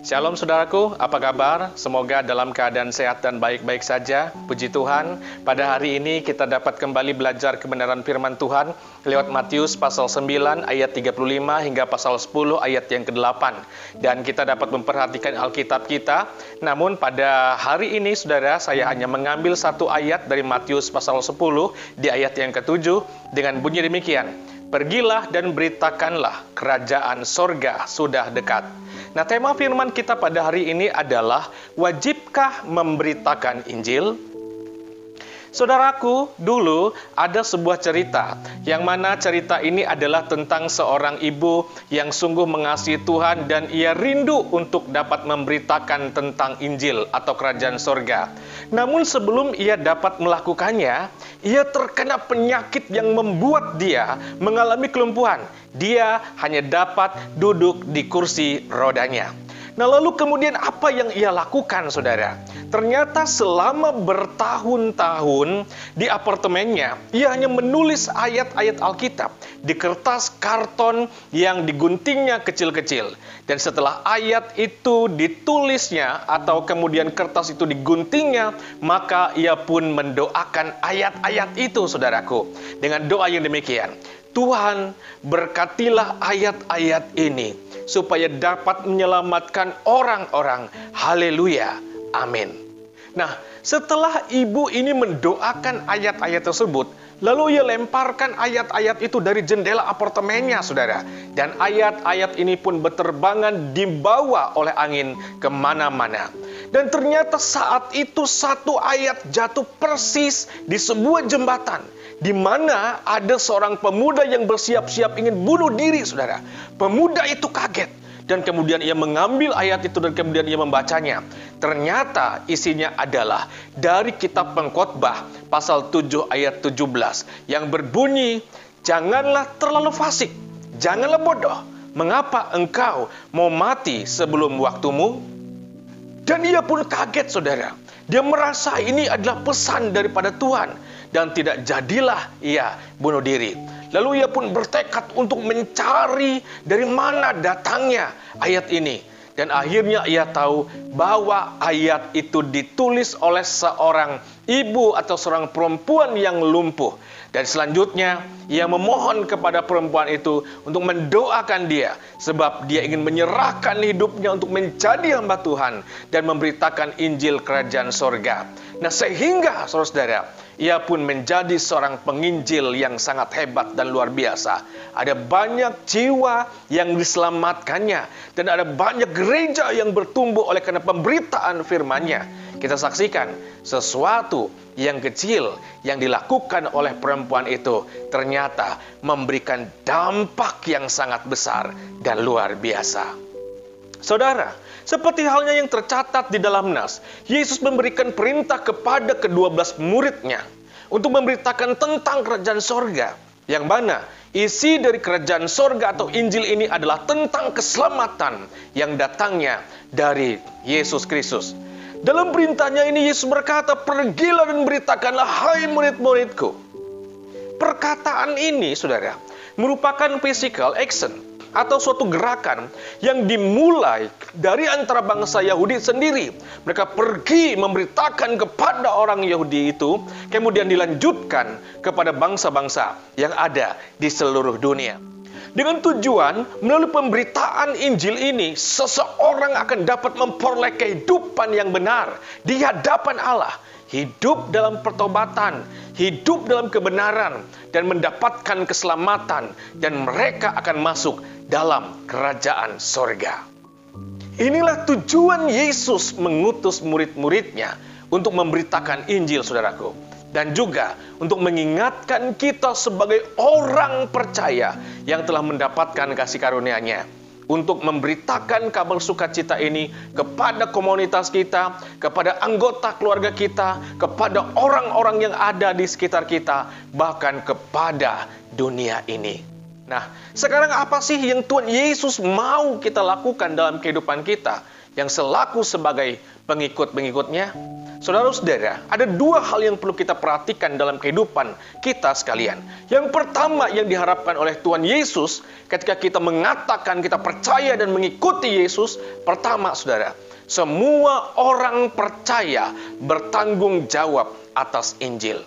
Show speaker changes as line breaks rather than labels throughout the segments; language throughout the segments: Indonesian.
Shalom saudaraku, apa kabar? Semoga dalam keadaan sehat dan baik-baik saja. Puji Tuhan, pada hari ini kita dapat kembali belajar kebenaran firman Tuhan lewat Matius pasal 9 ayat 35 hingga pasal 10 ayat yang ke-8. Dan kita dapat memperhatikan Alkitab kita. Namun pada hari ini saudara, saya hanya mengambil satu ayat dari Matius pasal 10 di ayat yang ke-7 dengan bunyi demikian. Pergilah dan beritakanlah, kerajaan sorga sudah dekat. Nah, tema firman kita pada hari ini adalah, wajibkah memberitakan Injil? Saudaraku, dulu ada sebuah cerita, yang mana cerita ini adalah tentang seorang ibu yang sungguh mengasihi Tuhan dan ia rindu untuk dapat memberitakan tentang Injil atau kerajaan sorga. Namun sebelum ia dapat melakukannya, ia terkena penyakit yang membuat dia mengalami kelumpuhan. Dia hanya dapat duduk di kursi rodanya. Nah, lalu kemudian apa yang ia lakukan, saudara? Ternyata selama bertahun-tahun di apartemennya, ia hanya menulis ayat-ayat Alkitab di kertas karton yang diguntingnya kecil-kecil. Dan setelah ayat itu ditulisnya atau kemudian kertas itu diguntingnya, maka ia pun mendoakan ayat-ayat itu, saudaraku. Dengan doa yang demikian, Tuhan, berkatilah ayat-ayat ini supaya dapat menyelamatkan orang-orang. Haleluya. Amin. Nah, setelah ibu ini mendoakan ayat-ayat tersebut, lalu ia lemparkan ayat-ayat itu dari jendela apartemennya, saudara. Dan ayat-ayat ini pun berterbangan dibawa oleh angin kemana-mana. Dan ternyata saat itu satu ayat jatuh persis di sebuah jembatan, di mana ada seorang pemuda yang bersiap-siap ingin bunuh diri, saudara. Pemuda itu kaget. Dan kemudian ia mengambil ayat itu dan kemudian ia membacanya. Ternyata isinya adalah dari kitab Pengkhotbah pasal 7 ayat 17 yang berbunyi, janganlah terlalu fasik, janganlah bodoh. Mengapa engkau mau mati sebelum waktumu? Dan ia pun kaget, saudara. Dia merasa ini adalah pesan daripada Tuhan. Dan tidak jadilah ia bunuh diri. Lalu ia pun bertekad untuk mencari dari mana datangnya ayat ini. Dan akhirnya ia tahu bahwa ayat itu ditulis oleh seorang ibu atau seorang perempuan yang lumpuh. Dan selanjutnya ia memohon kepada perempuan itu untuk mendoakan dia. Sebab dia ingin menyerahkan hidupnya untuk menjadi hamba Tuhan dan memberitakan Injil kerajaan sorga. Nah, sehingga saudara-saudara, ia pun menjadi seorang penginjil yang sangat hebat dan luar biasa. Ada banyak jiwa yang diselamatkannya. Dan ada banyak gereja yang bertumbuh oleh karena pemberitaan firman-Nya. Kita saksikan sesuatu yang kecil yang dilakukan oleh perempuan itu ternyata memberikan dampak yang sangat besar dan luar biasa. Saudara, seperti halnya yang tercatat di dalam Nas, Yesus memberikan perintah kepada ke-12 muridnya untuk memberitakan tentang kerajaan sorga. Yang mana isi dari kerajaan sorga atau Injil ini adalah tentang keselamatan yang datangnya dari Yesus Kristus. Dalam perintahnya ini Yesus berkata, pergilah dan beritakanlah, hai murid-muridku. Perkataan ini, saudara, merupakan physical action atau suatu gerakan yang dimulai dari antara bangsa Yahudi sendiri. Mereka pergi memberitakan kepada orang Yahudi itu, kemudian dilanjutkan kepada bangsa-bangsa yang ada di seluruh dunia. Dengan tujuan, melalui pemberitaan Injil ini, seseorang akan dapat memperoleh kehidupan yang benar di hadapan Allah. Hidup dalam pertobatan, hidup dalam kebenaran, dan mendapatkan keselamatan. Dan mereka akan masuk dalam kerajaan sorga. Inilah tujuan Yesus mengutus murid-muridnya untuk memberitakan Injil, saudaraku. Dan juga untuk mengingatkan kita sebagai orang percaya yang telah mendapatkan kasih karunia-Nya, untuk memberitakan kabar sukacita ini kepada komunitas kita, kepada anggota keluarga kita, kepada orang-orang yang ada di sekitar kita, bahkan kepada dunia ini. Nah, sekarang apa sih yang Tuhan Yesus mau kita lakukan dalam kehidupan kita? yang selaku sebagai pengikut-pengikutnya? Saudara-saudara, ada dua hal yang perlu kita perhatikan dalam kehidupan kita sekalian. Yang pertama yang diharapkan oleh Tuhan Yesus ketika kita mengatakan kita percaya dan mengikuti Yesus, pertama saudara, semua orang percaya bertanggung jawab atas Injil.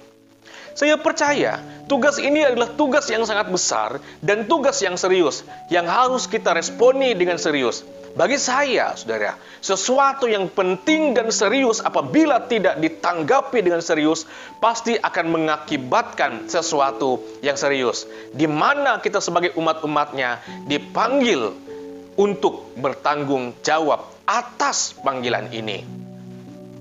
Saya percaya tugas ini adalah tugas yang sangat besar dan tugas yang serius yang harus kita responi dengan serius. Bagi saya, saudara, sesuatu yang penting dan serius apabila tidak ditanggapi dengan serius, pasti akan mengakibatkan sesuatu yang serius. Di mana kita sebagai umat-umatnya dipanggil untuk bertanggung jawab atas panggilan ini.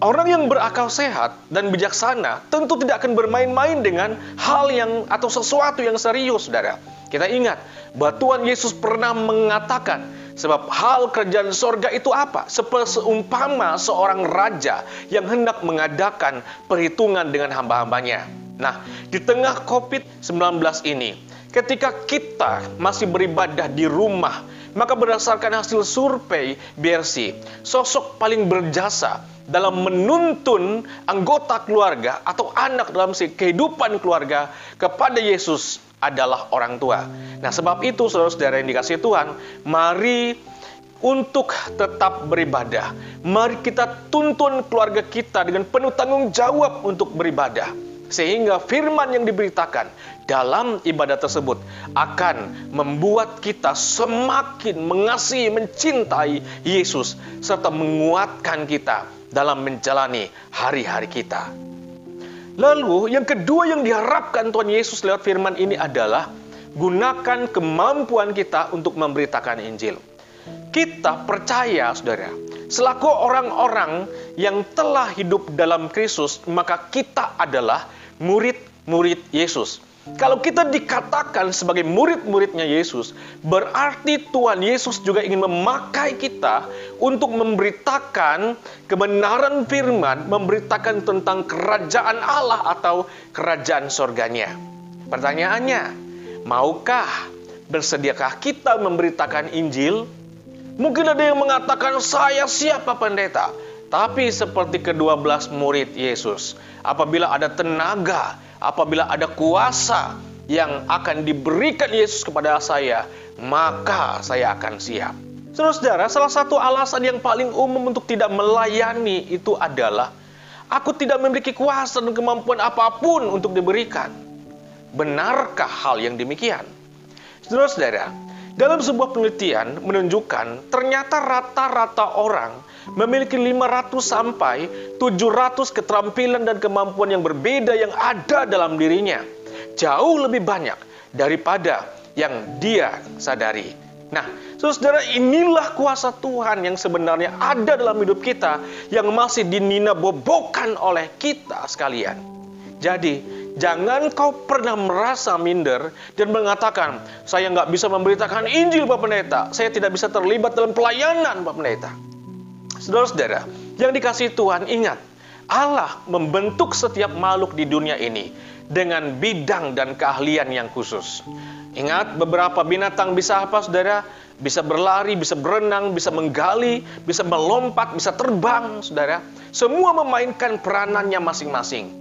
Orang yang berakal sehat dan bijaksana tentu tidak akan bermain-main dengan hal yang atau sesuatu yang serius, saudara. Kita ingat bahwa Tuhan Yesus pernah mengatakan, sebab hal kerajaan sorga itu apa? Seumpama seorang raja yang hendak mengadakan perhitungan dengan hamba-hambanya. Nah, di tengah COVID-19 ini, ketika kita masih beribadah di rumah, maka berdasarkan hasil survei BRC, sosok paling berjasa dalam menuntun anggota keluarga atau anak dalam kehidupan keluarga kepada Yesus adalah orang tua. Nah, sebab itu saudara-saudara yang dikasihi Tuhan, mari untuk tetap beribadah. Mari kita tuntun keluarga kita dengan penuh tanggung jawab untuk beribadah. Sehingga firman yang diberitakan dalam ibadah tersebut akan membuat kita semakin mengasihi, mencintai Yesus, serta menguatkan kita dalam menjalani hari-hari kita. Lalu yang kedua yang diharapkan Tuhan Yesus lewat firman ini adalah gunakan kemampuan kita untuk memberitakan Injil. Kita percaya, saudara, selaku orang-orang yang telah hidup dalam Kristus, maka kita adalah murid-murid Yesus. Kalau kita dikatakan sebagai murid-muridnya Yesus, berarti Tuhan Yesus juga ingin memakai kita untuk memberitakan kebenaran firman, memberitakan tentang kerajaan Allah atau kerajaan sorganya. Pertanyaannya, maukah, bersediakah kita memberitakan Injil? Mungkin ada yang mengatakan, saya siap Pak Pendeta. Tapi seperti ke-12 murid Yesus, apabila ada tenaga, apabila ada kuasa yang akan diberikan Yesus kepada saya, maka saya akan siap. Saudara-saudara, salah satu alasan yang paling umum untuk tidak melayani itu adalah aku tidak memiliki kuasa dan kemampuan apapun untuk diberikan. Benarkah hal yang demikian? Saudara-saudara, dalam sebuah penelitian menunjukkan ternyata rata-rata orang memiliki 500 sampai 700 keterampilan dan kemampuan yang berbeda yang ada dalam dirinya. Jauh lebih banyak daripada yang dia sadari. Nah, saudara, inilah kuasa Tuhan yang sebenarnya ada dalam hidup kita yang masih dininabobokan oleh kita sekalian. Jadi, jangan kau pernah merasa minder dan mengatakan, saya nggak bisa memberitakan Injil Pak Pendeta, saya tidak bisa terlibat dalam pelayanan Pak Pendeta. Saudara-saudara, yang dikasihi Tuhan, ingat, Allah membentuk setiap makhluk di dunia ini dengan bidang dan keahlian yang khusus. Ingat, beberapa binatang bisa apa, saudara? Bisa berlari, bisa berenang, bisa menggali, bisa melompat, bisa terbang, saudara. Semua memainkan peranannya masing-masing.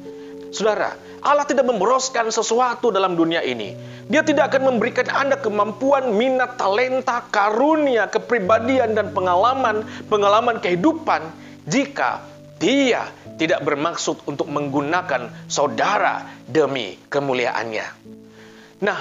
Saudara, Allah tidak memboroskan sesuatu dalam dunia ini. Dia tidak akan memberikan Anda kemampuan, minat, talenta, karunia, kepribadian, dan pengalaman kehidupan jika Dia tidak bermaksud untuk menggunakan saudara demi kemuliaannya. Nah,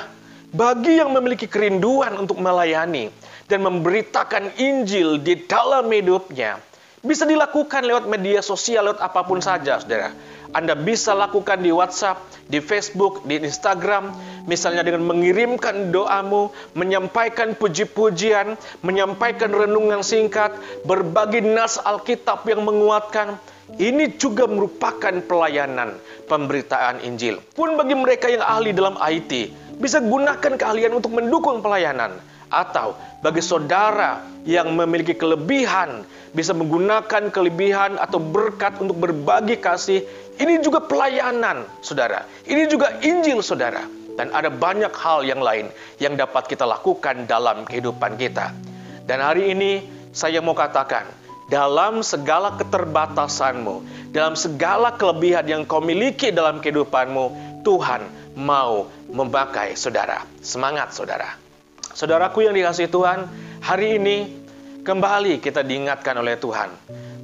bagi yang memiliki kerinduan untuk melayani dan memberitakan Injil di dalam hidupnya, bisa dilakukan lewat media sosial, lewat apapun saja, saudara. Anda bisa lakukan di WhatsApp, di Facebook, di Instagram, misalnya dengan mengirimkan doamu, menyampaikan puji-pujian, menyampaikan renungan singkat, berbagi nas Alkitab yang menguatkan. Ini juga merupakan pelayanan pemberitaan Injil. Pun bagi mereka yang ahli dalam IT, bisa gunakan keahlian untuk mendukung pelayanan. Atau bagi saudara yang memiliki kelebihan, bisa menggunakan kelebihan atau berkat untuk berbagi kasih. Ini juga pelayanan, saudara. Ini juga Injil, saudara. Dan ada banyak hal yang lain yang dapat kita lakukan dalam kehidupan kita. Dan hari ini saya mau katakan, dalam segala keterbatasanmu, dalam segala kelebihan yang kau miliki dalam kehidupanmu, Tuhan mau memakai saudara. Semangat saudara. Saudaraku yang dikasihi Tuhan, hari ini kembali kita diingatkan oleh Tuhan.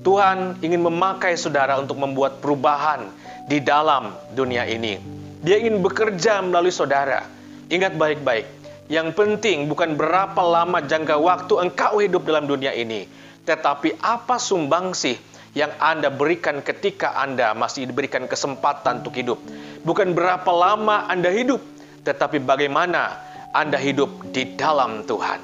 Tuhan ingin memakai saudara untuk membuat perubahan di dalam dunia ini. Dia ingin bekerja melalui saudara. Ingat baik-baik, yang penting bukan berapa lama jangka waktu engkau hidup dalam dunia ini, tetapi apa sumbangsih yang Anda berikan ketika Anda masih diberikan kesempatan untuk hidup. Bukan berapa lama Anda hidup, tetapi bagaimana Anda hidup di dalam Tuhan.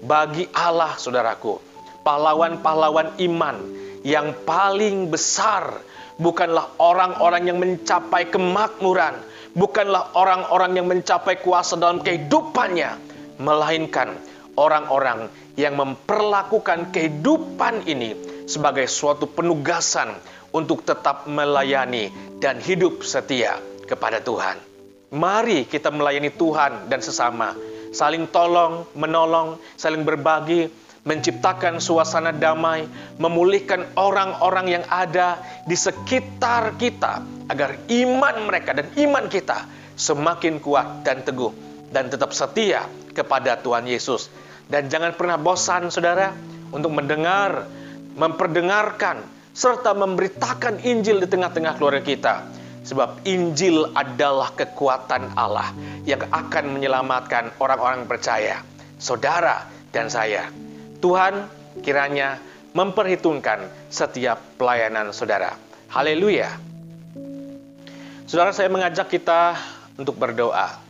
Bagi Allah, saudaraku, pahlawan-pahlawan iman yang paling besar bukanlah orang-orang yang mencapai kemakmuran, bukanlah orang-orang yang mencapai kuasa dalam kehidupannya, melainkan orang-orang yang memperlakukan kehidupan ini sebagai suatu penugasan untuk tetap melayani dan hidup setia kepada Tuhan. Mari kita melayani Tuhan dan sesama, saling tolong, menolong, saling berbagi, menciptakan suasana damai, memulihkan orang-orang yang ada di sekitar kita, agar iman mereka dan iman kita semakin kuat dan teguh, dan tetap setia kepada Tuhan Yesus. Dan jangan pernah bosan, saudara, untuk mendengar, memperdengarkan, serta memberitakan Injil di tengah-tengah keluarga kita. Sebab Injil adalah kekuatan Allah yang akan menyelamatkan orang-orang percaya, saudara dan saya. Tuhan kiranya memperhitungkan setiap pelayanan saudara. Haleluya. Saudara, saya mengajak kita untuk berdoa.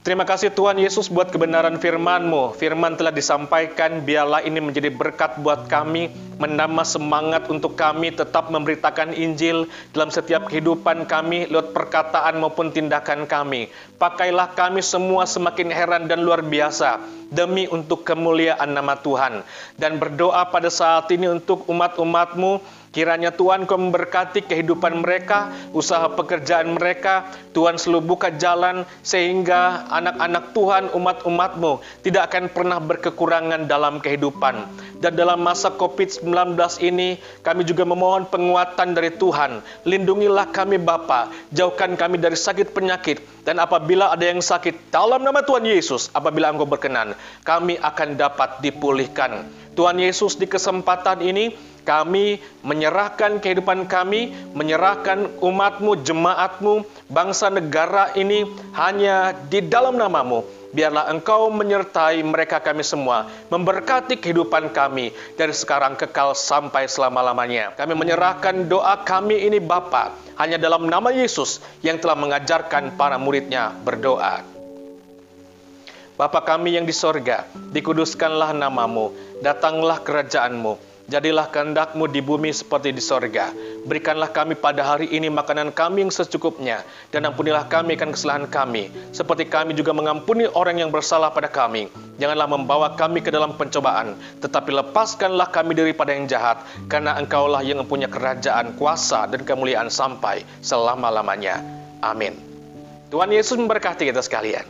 Terima kasih Tuhan Yesus buat kebenaran firman-Mu. Firman telah disampaikan, biarlah ini menjadi berkat buat kami, menambah semangat untuk kami tetap memberitakan Injil dalam setiap kehidupan kami, lewat perkataan maupun tindakan kami. Pakailah kami semua semakin heran dan luar biasa, demi untuk kemuliaan nama Tuhan. Dan berdoa pada saat ini untuk umat-umat-Mu, kiranya Tuhan Kau memberkati kehidupan mereka, usaha pekerjaan mereka. Tuhan selalu buka jalan sehingga anak-anak Tuhan, umat-umat-Mu tidak akan pernah berkekurangan dalam kehidupan. Dan dalam masa COVID-19 ini, kami juga memohon penguatan dari Tuhan. Lindungilah kami Bapa, jauhkan kami dari sakit penyakit. Dan apabila ada yang sakit, dalam nama Tuhan Yesus, apabila Engkau berkenan, kami akan dapat dipulihkan. Tuhan Yesus, di kesempatan ini, kami menyerahkan kehidupan kami, menyerahkan umat-Mu, jemaat-Mu, bangsa negara ini hanya di dalam nama-Mu. Biarlah Engkau menyertai mereka kami semua, memberkati kehidupan kami dari sekarang kekal sampai selama-lamanya. Kami menyerahkan doa kami ini Bapa, hanya dalam nama Yesus yang telah mengajarkan para murid-Nya berdoa. Bapa kami yang di sorga, dikuduskanlah nama-Mu, datanglah kerajaan-Mu. Jadilah kehendak-Mu di bumi seperti di sorga. Berikanlah kami pada hari ini makanan kami yang secukupnya, dan ampunilah kami akan kesalahan kami, seperti kami juga mengampuni orang yang bersalah pada kami. Janganlah membawa kami ke dalam pencobaan, tetapi lepaskanlah kami daripada yang jahat, karena Engkaulah yang mempunyai kerajaan, kuasa, dan kemuliaan sampai selama-lamanya. Amin. Tuhan Yesus memberkati kita sekalian.